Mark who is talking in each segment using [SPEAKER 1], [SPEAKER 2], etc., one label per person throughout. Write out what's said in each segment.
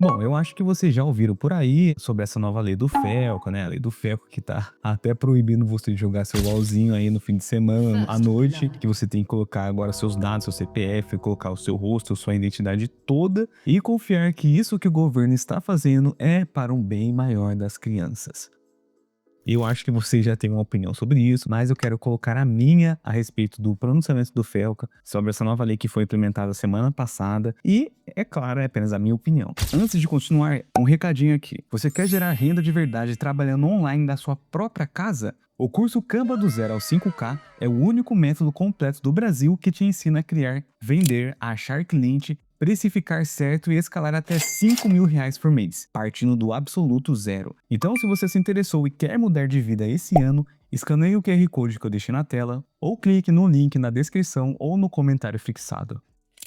[SPEAKER 1] Bom, eu acho que vocês já ouviram por aí sobre essa nova lei do Felca, né? A lei do Felca que tá até proibindo você de jogar seu LOLzinho aí no fim de semana, à
[SPEAKER 2] First
[SPEAKER 1] noite,
[SPEAKER 2] blood.
[SPEAKER 1] que você tem que colocar agora seus dados, seu CPF, colocar o seu rosto, sua identidade toda e confiar que isso que o governo está fazendo é para um bem maior das crianças. Eu acho que você já tem uma opinião sobre isso, mas eu quero colocar a minha a respeito do pronunciamento do Felca sobre essa nova lei que foi implementada semana passada e, é claro, é apenas a minha opinião. Antes de continuar, um recadinho aqui. Você quer gerar renda de verdade trabalhando online da sua própria casa? O curso Canva do Zero ao 5K é o único método completo do Brasil que te ensina a criar, vender, achar cliente, precificar certo e escalar até R$ 5.000 por mês, partindo do absoluto zero. Então, se você se interessou e quer mudar de vida esse ano, escaneie o QR Code que eu deixei na tela ou clique no link na descrição ou no comentário fixado.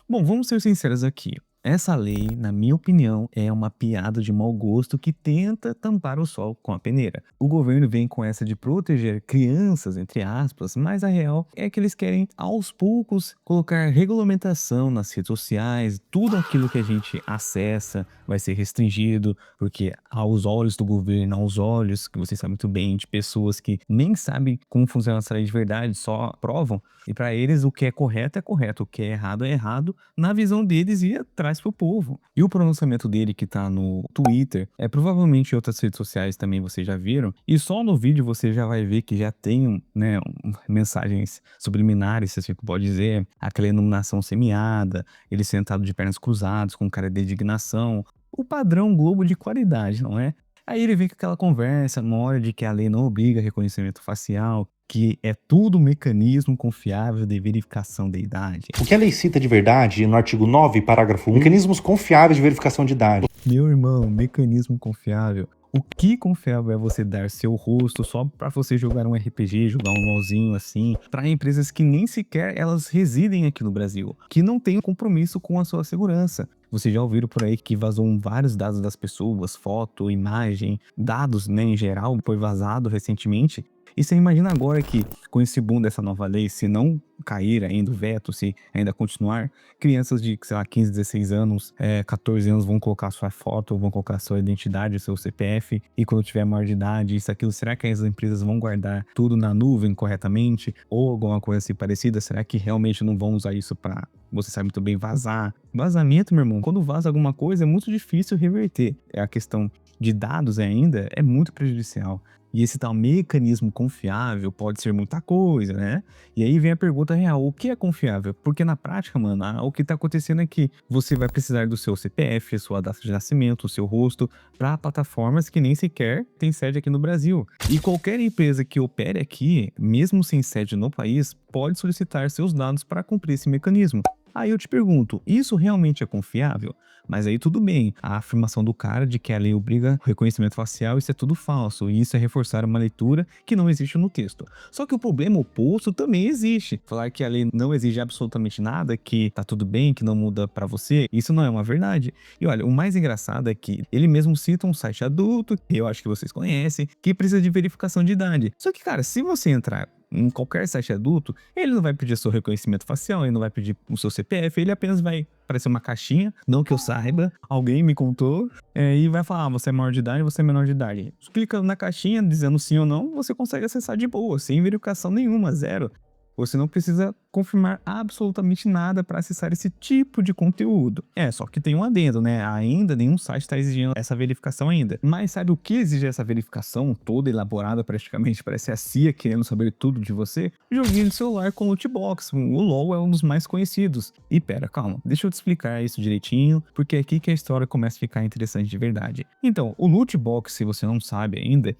[SPEAKER 1] Bom, vamos ser sinceros aqui. Essa lei, na minha opinião, é uma piada de mau gosto que tenta tampar o sol com a peneira. O governo vem com essa de proteger crianças, entre aspas, mas a real é que eles querem, aos poucos, colocar regulamentação nas redes sociais, tudo aquilo que a gente acessa vai ser restringido, porque aos olhos do governo, aos olhos, que vocês sabem muito bem, de pessoas que nem sabem como funciona essa lei de verdade, só aprovam, e para eles o que é correto, o que é errado, na visão deles e traz pro povo. E o pronunciamento dele que tá no Twitter, provavelmente em outras redes sociais também vocês já viram, e só no vídeo você já vai ver que já tem, né, mensagens subliminares, se assim que pode dizer, aquela iluminação semiada, ele sentado de pernas cruzadas, com cara de indignação, o padrão Globo de qualidade, não é? Aí ele vem com aquela conversa, mora de que a lei não obriga reconhecimento facial, que é tudo mecanismo confiável de verificação da idade.
[SPEAKER 3] O que a lei cita de verdade no artigo 9, parágrafo 1, mecanismos confiáveis de verificação de idade.
[SPEAKER 1] Meu irmão, mecanismo confiável. O que confiável é você dar seu rosto só pra você jogar um RPG, jogar um LOLzinho assim, pra empresas que nem sequer elas residem aqui no Brasil, que não têm compromisso com a sua segurança. Vocês já ouviram por aí que vazou vários dados das pessoas, foto, imagem, dados, né, em geral, foi vazado recentemente. E você imagina agora que, com esse boom dessa nova lei, se não cair ainda o veto, se ainda continuar, crianças de, sei lá, 15, 16 anos, 14 anos vão colocar sua foto, vão colocar sua identidade, seu CPF, e quando tiver maior de idade, isso, aquilo, será que as empresas vão guardar tudo na nuvem corretamente? Ou alguma coisa assim parecida? Será que realmente não vão usar isso para, você sabe muito bem, vazar? Vazamento, meu irmão, quando vaza alguma coisa é muito difícil reverter. É a questão de dados ainda, é muito prejudicial. E esse tal mecanismo confiável pode ser muita coisa, né? E aí vem a pergunta real, o que é confiável? Porque na prática, mano, o que tá acontecendo é que você vai precisar do seu CPF, sua data de nascimento, o seu rosto, para plataformas que nem sequer tem sede aqui no Brasil. E qualquer empresa que opere aqui, mesmo sem sede no país, pode solicitar seus dados para cumprir esse mecanismo. Aí eu te pergunto, isso realmente é confiável? Mas aí tudo bem, a afirmação do cara de que a lei obriga o reconhecimento facial, isso é tudo falso, e isso é reforçar uma leitura que não existe no texto. Só que o problema oposto também existe. Falar que a lei não exige absolutamente nada, que tá tudo bem, que não muda pra você, isso não é uma verdade. E olha, o mais engraçado é que ele mesmo cita um site adulto, que eu acho que vocês conhecem, que precisa de verificação de idade. Só que, cara, se você entrar em qualquer site adulto, ele não vai pedir seu reconhecimento facial, ele não vai pedir o seu CPF, ele apenas vai aparecer uma caixinha, não que eu saiba, alguém me contou, e vai falar, você é maior de idade, você é menor de idade. Clica na caixinha dizendo sim ou não, você consegue acessar de boa, sem verificação nenhuma, zero. Você não precisa confirmar absolutamente nada para acessar esse tipo de conteúdo. Só que tem um adendo, né? Ainda nenhum site está exigindo essa verificação ainda. Mas sabe o que exige essa verificação toda elaborada praticamente? Parece a CIA querendo saber tudo de você? Joguinho de celular com loot box. O LoL é um dos mais conhecidos. E pera, calma. Deixa eu te explicar isso direitinho, porque é aqui que a história começa a ficar interessante de verdade. Então, o loot box, se você não sabe ainda,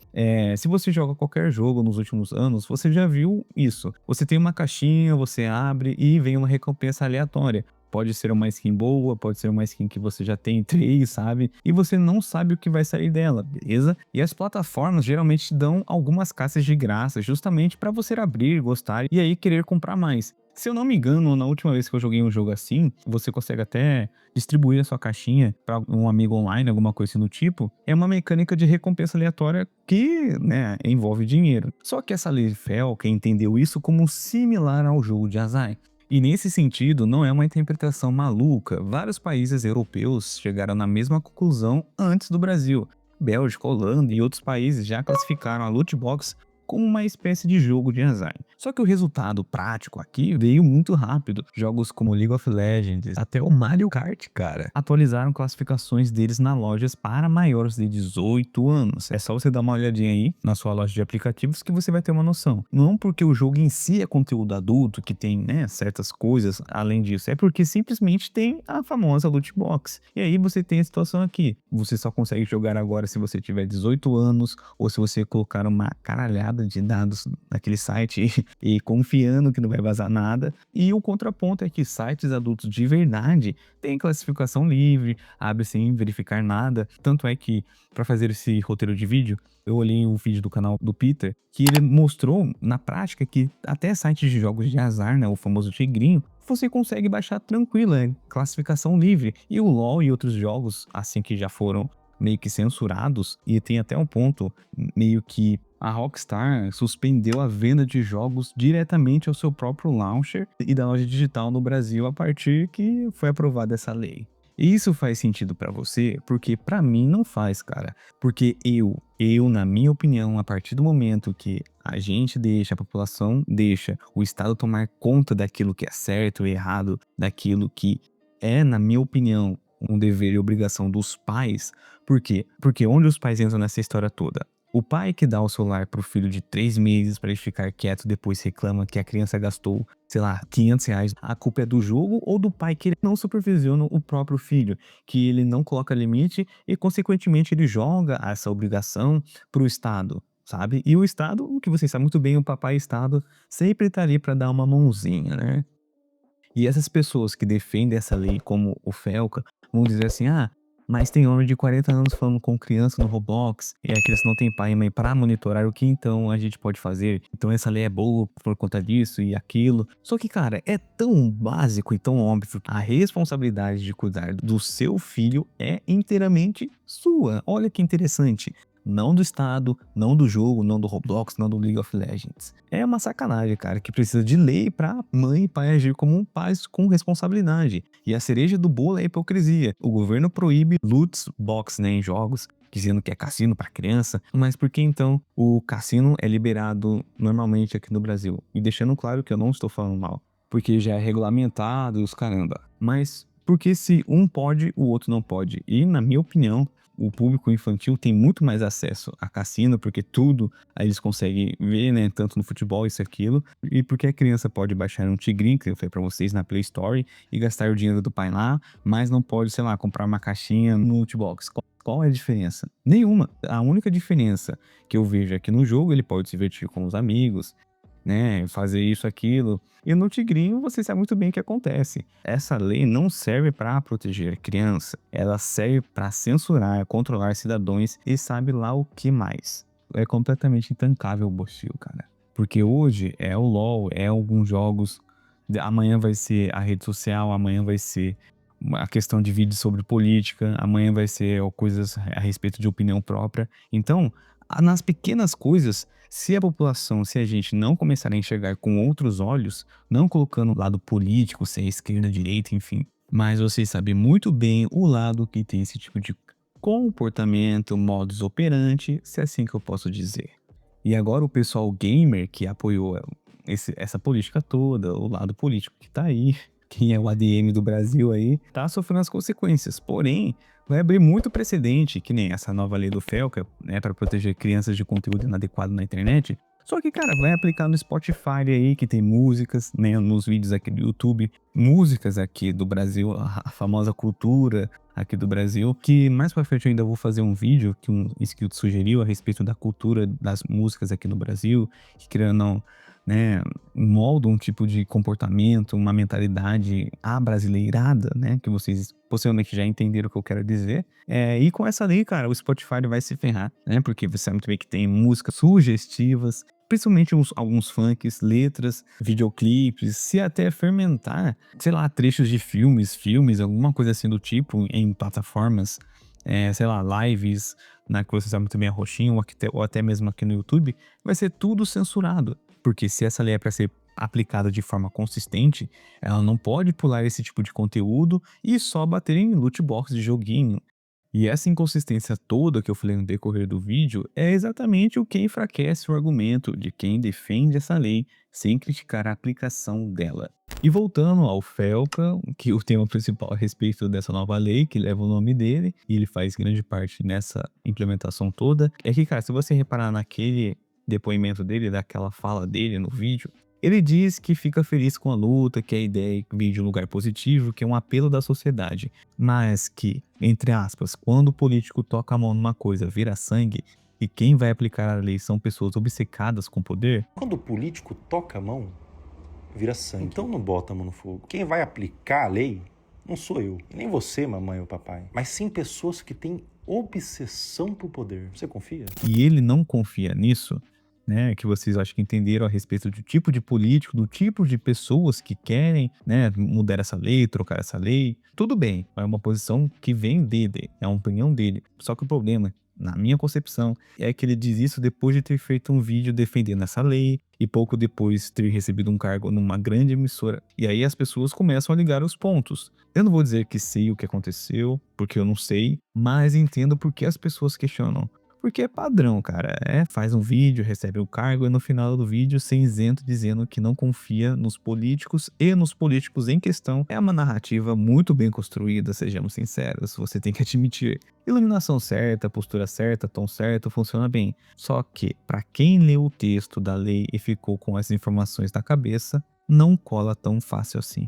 [SPEAKER 1] se você joga qualquer jogo nos últimos anos, você já viu isso. Você tem uma caixinha, você abre e vem uma recompensa aleatória. Pode ser uma skin boa, pode ser uma skin que você já tem 3, sabe? E você não sabe o que vai sair dela, beleza? E as plataformas geralmente te dão algumas caixas de graça, justamente para você abrir, gostar e aí querer comprar mais. Se eu não me engano, na última vez que eu joguei um jogo assim, você consegue até distribuir a sua caixinha para um amigo online, alguma coisa assim do tipo. É uma mecânica de recompensa aleatória que, né, envolve dinheiro. Só que essa lei Fel, que entendeu isso como similar ao jogo de azar. E nesse sentido, não é uma interpretação maluca. Vários países europeus chegaram na mesma conclusão antes do Brasil. Bélgica, Holanda e outros países já classificaram a loot box como uma espécie de jogo de azar. Só que o resultado prático aqui veio muito rápido. Jogos como League of Legends, até o Mario Kart, cara, atualizaram classificações deles nas lojas para maiores de 18 anos. É só você dar uma olhadinha aí na sua loja de aplicativos que você vai ter uma noção. Não porque o jogo em si é conteúdo adulto, que tem, né, certas coisas além disso, é porque simplesmente tem a famosa loot box. E aí você tem a situação aqui. Você só consegue jogar agora se você tiver 18 anos ou se você colocar uma caralhada de dados naquele site e confiando que não vai vazar nada. E o contraponto é que sites adultos de verdade têm classificação livre, abre sem verificar nada. Tanto é que, para fazer esse roteiro de vídeo, eu olhei um vídeo do canal do Peter, que ele mostrou na prática que até sites de jogos de azar, né, o famoso tigrinho, você consegue baixar tranquilo, é classificação livre. E o LoL e outros jogos, assim, que já foram meio que censurados, e tem até um ponto meio que a Rockstar suspendeu a venda de jogos diretamente ao seu próprio launcher e da loja digital no Brasil a partir que foi aprovada essa lei. E isso faz sentido pra você? Porque pra mim não faz, cara. Porque na minha opinião, a partir do momento que a gente deixa, a população deixa o Estado tomar conta daquilo que é certo e errado, daquilo que é, na minha opinião, um dever e obrigação dos pais. Por quê? Porque onde os pais entram nessa história toda? O pai que dá o celular pro filho de 3 meses para ele ficar quieto, depois reclama que a criança gastou, sei lá, R$ 500. A culpa é do jogo ou do pai que ele não supervisiona o próprio filho, que ele não coloca limite e, consequentemente, ele joga essa obrigação pro Estado, sabe? E o Estado, o que vocês sabem muito bem, o papai Estado sempre tá ali para dar uma mãozinha, né? E essas pessoas que defendem essa lei, como o Felca, vão dizer assim: ah, mas tem homem de 40 anos falando com criança no Roblox, e a criança não tem pai e mãe para monitorar, o que então a gente pode fazer? Então essa lei é boa por conta disso e aquilo. Só que, cara, é tão básico e tão óbvio que a responsabilidade de cuidar do seu filho é inteiramente sua. Olha que interessante. Não do Estado, não do jogo, não do Roblox, não do League of Legends. É uma sacanagem, cara, que precisa de lei pra mãe e pai agir como um pais com responsabilidade. E a cereja do bolo é a hipocrisia. O governo proíbe loot box, né, em jogos, dizendo que é cassino pra criança, mas por que então o cassino é liberado normalmente aqui no Brasil? E deixando claro que eu não estou falando mal, porque já é regulamentado e os caramba. Mas porque se um pode, o outro não pode? E, na minha opinião, o público infantil tem muito mais acesso a cassino, porque tudo aí eles conseguem ver, né? Tanto no futebol, isso e aquilo. E porque a criança pode baixar um tigrinho, que eu falei pra vocês, na Play Store, e gastar o dinheiro do pai lá, mas não pode, sei lá, comprar uma caixinha no Lootbox. Qual é a diferença? Nenhuma. A única diferença que eu vejo é que no jogo ele pode se divertir com os amigos, né, fazer isso, aquilo. E no tigrinho você sabe muito bem o que acontece. Essa lei não serve para proteger a criança, ela serve para censurar, controlar cidadãos e sabe lá o que mais. É completamente intancável o Bochil, cara. Porque hoje é o LoL, é alguns jogos, amanhã vai ser a rede social, amanhã vai ser a questão de vídeos sobre política, amanhã vai ser coisas a respeito de opinião própria. Então, nas pequenas coisas, se a população, se a gente não começar a enxergar com outros olhos, não colocando o lado político, se é esquerda, direita, enfim, mas vocês sabem muito bem o lado que tem esse tipo de comportamento, modus operandi, se é assim que eu posso dizer. E agora o pessoal gamer que apoiou essa política toda, o lado político que tá aí, quem é o ADM do Brasil aí, tá sofrendo as consequências. Porém, vai abrir muito precedente, que nem essa nova lei do Felca, né, para proteger crianças de conteúdo inadequado na internet. Só que, cara, vai aplicar no Spotify aí, que tem músicas, né, nos vídeos aqui do YouTube, músicas aqui do Brasil, a famosa cultura aqui do Brasil, que mais pra frente eu ainda vou fazer um vídeo que um inscrito sugeriu a respeito da cultura das músicas aqui no Brasil, que querendo ou não, né, molda um tipo de comportamento, uma mentalidade abrasileirada, né, que vocês possivelmente já entenderam o que eu quero dizer. E com essa lei, cara, o Spotify vai se ferrar, né, porque você sabe muito bem que tem músicas sugestivas, principalmente alguns funks, letras, videoclipes, se até fermentar, sei lá, trechos de filmes, alguma coisa assim do tipo, em plataformas, sei lá, lives, né, que você sabe muito bem a roxinho, ou até mesmo aqui no YouTube, vai ser tudo censurado. Porque se essa lei é para ser aplicada de forma consistente, ela não pode pular esse tipo de conteúdo e só bater em loot box de joguinho. E essa inconsistência toda que eu falei no decorrer do vídeo é exatamente o que enfraquece o argumento de quem defende essa lei sem criticar a aplicação dela. E voltando ao FELCA, que o tema principal a respeito dessa nova lei, que leva o nome dele, e ele faz grande parte nessa implementação toda, é que, cara, se você reparar naquele depoimento dele, daquela fala dele no vídeo, ele diz que fica feliz com a luta, que a ideia vem de um lugar positivo, que é um apelo da sociedade, mas que, entre aspas, quando o político toca a mão numa coisa, vira sangue, e quem vai aplicar a lei são pessoas obcecadas com poder.
[SPEAKER 3] Quando o político toca a mão, vira sangue. Então não bota a mão no fogo. Quem vai aplicar a lei não sou eu, e nem você, mamãe ou papai, mas sim pessoas que têm obsessão por poder. Você confia?
[SPEAKER 1] E ele não confia nisso, né, que vocês acho que entenderam a respeito do tipo de político, do tipo de pessoas que querem, né, mudar essa lei, trocar essa lei. Tudo bem, é uma posição que vem dele, é uma opinião dele. Só que o problema, na minha concepção, é que ele diz isso depois de ter feito um vídeo defendendo essa lei e pouco depois ter recebido um cargo numa grande emissora. E aí as pessoas começam a ligar os pontos. Eu não vou dizer que sei o que aconteceu, porque eu não sei, mas entendo por que as pessoas questionam. Porque é padrão, cara. Faz um vídeo, recebe o cargo e no final do vídeo sem isento dizendo que não confia nos políticos e nos políticos em questão. É uma narrativa muito bem construída, sejamos sinceros. Você tem que admitir. Iluminação certa, postura certa, tom certo, funciona bem. Só que, para quem leu o texto da lei e ficou com essas informações na cabeça, não cola tão fácil assim.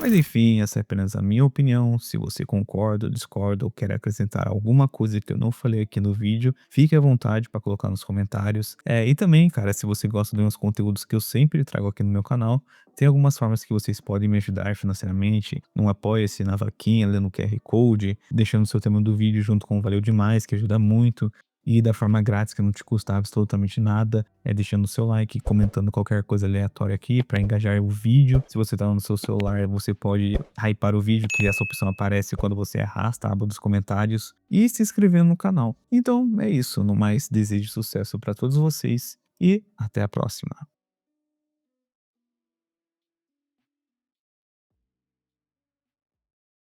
[SPEAKER 1] Mas enfim, essa é apenas a minha opinião. Se você concorda, discorda ou quer acrescentar alguma coisa que eu não falei aqui no vídeo, fique à vontade para colocar nos comentários. E também, cara, se você gosta dos meus conteúdos que eu sempre trago aqui no meu canal, tem algumas formas que vocês podem me ajudar financeiramente. No Apoia-se, na vaquinha, lendo o QR Code, deixando o seu tema do vídeo junto com o Valeu Demais, que ajuda muito. E da forma grátis, que não te custa absolutamente nada, deixando o seu like, comentando qualquer coisa aleatória aqui para engajar o vídeo. Se você tá no seu celular, você pode hypar o vídeo, que essa opção aparece quando você arrasta a aba dos comentários, e se inscrevendo no canal. Então é isso, no mais, desejo sucesso para todos vocês e até a próxima.